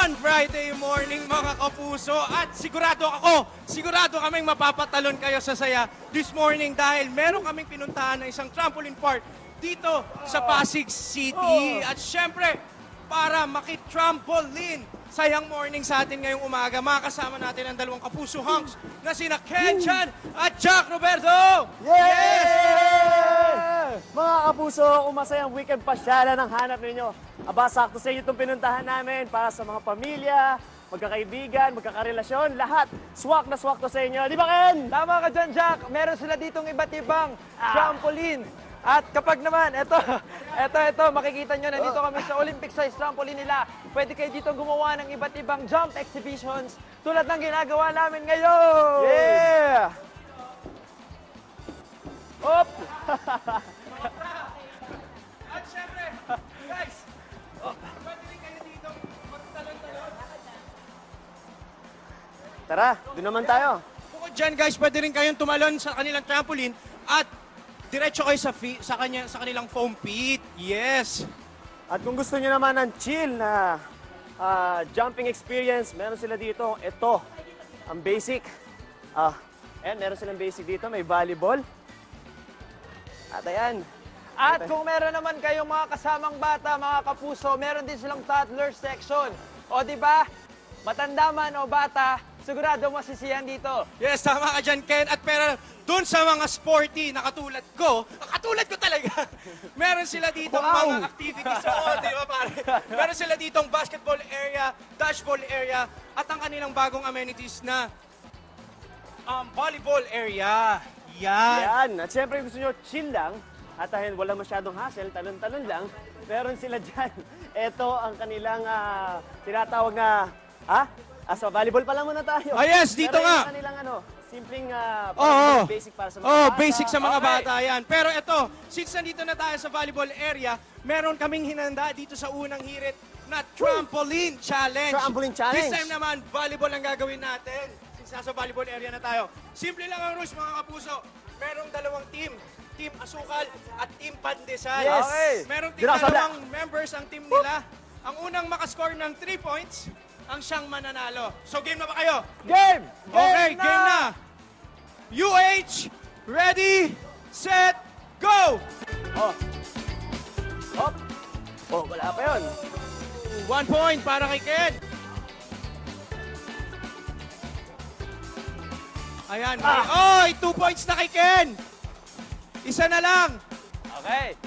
Fun Friday morning mga kapuso at sigurado kaming mapapatalon kayo sa saya this morning dahil meron kaming pinuntahan na isang trampoline park dito sa Pasig City. At syempre, para makitrampoline sayang morning sa atin ngayong umaga, makakasama natin ang dalawang kapuso hunks na sina Ken Chan at Jack Roberto! Yes! Mga kapuso, kung masayang weekend pasyalan ang hanap ninyo, aba, sakto sa inyo itong pinuntahan namin para sa mga pamilya, magkakaibigan, magkakarelasyon, lahat. Swak na swak to sa inyo. Di ba, Ken? Tama ka dyan, Jack. Meron sila ditong iba't ibang trampoline. At kapag naman, ito, makikita nyo, nandito kami sa Olympic size trampoline nila. Pwede kayo dito gumawa ng iba't ibang jump exhibitions tulad ng ginagawa namin ngayon. Yeah! Op! At syempre, guys, pwede rin kayo dito magtalon-talon. Tara, doon naman tayo. Bukod dyan, guys, pwede rin kayong tumalon sa kanilang trampoline at diretso kayo sa kanilang foam pit. Yes! At kung gusto niyo naman ng chill na jumping experience, meron sila dito. Ito, ang basic. Meron silang basic dito. May volleyball. At ayan. At kung meron naman kayong mga kasamang bata, mga kapuso, meron din silang toddler section. O di ba? Matanda man o bata, sigurado masisiyahan dito. Yes, tama ka dyan, Ken. At pero dun sa mga sporty na katulad ko talaga, meron sila dito mga activities. Oo, di ba pare? Meron sila ditong basketball area, dodgeball area, at ang kanilang bagong amenities na volleyball area. Yan. At syempre gusto nyo chill lang at dahil wala masyadong hassle, talon-talon lang, meron sila dyan. Ito ang kanilang tinatawag na, sa volleyball pa lang muna tayo. Yes, dito pero nga. Pero kanilang simpleng basic para sa mga bata. Basic sa mga bata yan. Pero ito, since nandito na tayo sa volleyball area, meron kaming hinanda dito sa unang hirit na trampoline challenge. Trampoline challenge. This time naman, volleyball ang gagawin natin. Since nasa volleyball area na tayo. Simple lang ang rules, mga kapuso. Merong dalawang team. Team Asukal at Team Pandesal. Yes. Okay. Meron dalawang members ang team nila. Ang unang makascore ng 3 points, ang siyang mananalo. So game na ba kayo? Game! Okay, game na! UH, ready, set, go! Wala pa yun. 1 point para kay Ken. Ayan, 2 points na kay Ken. Isa na lang. Okay.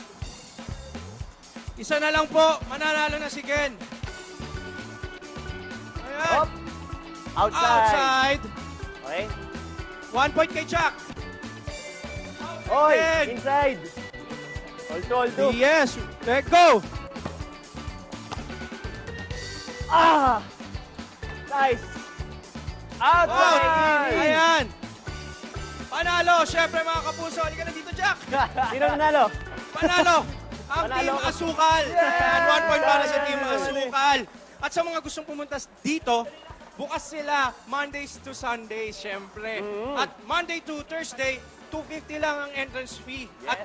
Isa na lang po, mananalo na si Ken. Ayan. Outside. Okay. 1 point kay Jack. Oy, Ken. inside. All-to. Yes, let go. Nice. Outside. Ayan. Panalo, syempre mga kapuso. Halika na dito, Jack. Sino nanalo? Panalo. Ang Panalo. Team Asukal. Ayan, 1 point para sa Team Asukal. At sa mga gustong pumunta dito, bukas sila Mondays to Sundays, syempre. At Monday to Thursday, 250 lang ang entrance fee. At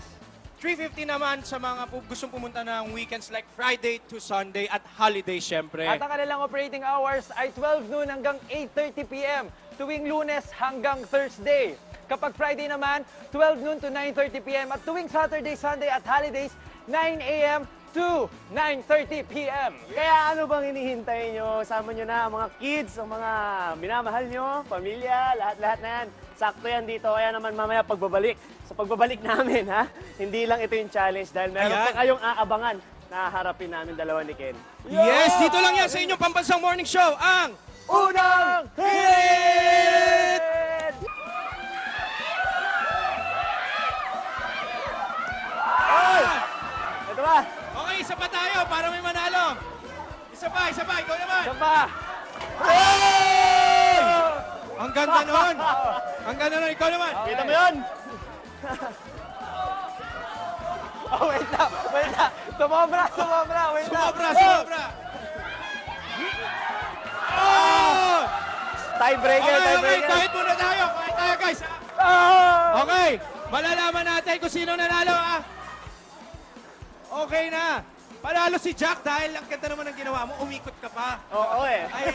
350 naman sa mga gustong pumunta ng weekends like Friday to Sunday at holiday, syempre. At ang kanilang operating hours ay 12 noon hanggang 8:30 p.m. tuwing Lunes hanggang Thursday. Kapag Friday naman, 12 noon to 9:30 p.m. At tuwing Saturday, Sunday at holidays, 9 a.m. to 9:30 p.m. Kaya ano bang hinihintay nyo? Sama nyo na ang mga kids, ang mga minamahal nyo, pamilya, lahat-lahat na yan. Sakto yan dito. Kaya naman mamaya pagbabalik. Sa pagbabalik namin, hindi lang ito yung challenge dahil meron pa kayong aabangan na harapin namin dalawa ni Ken. Yes, dito lang yan sa inyong pambansang morning show, ang Unang Hit! Ito ba? Okay, isa pa tayo para may manalo. Isa pa, ikaw naman. Isa pa. Ang ganda nun. Ang ganda nun, ikaw naman. Kita mo yun? Wait lang. Sumobra. Wait lang. Sumobra. Tiebreaker. Okay, kahit muna tayo. Kahit tayo, guys. Okay, malalaman natin kung sino nanalo, Okay na. Panalo si Jack dahil ang ganda naman ng ginawa mo, umikot ka pa. Oo eh. Ayan.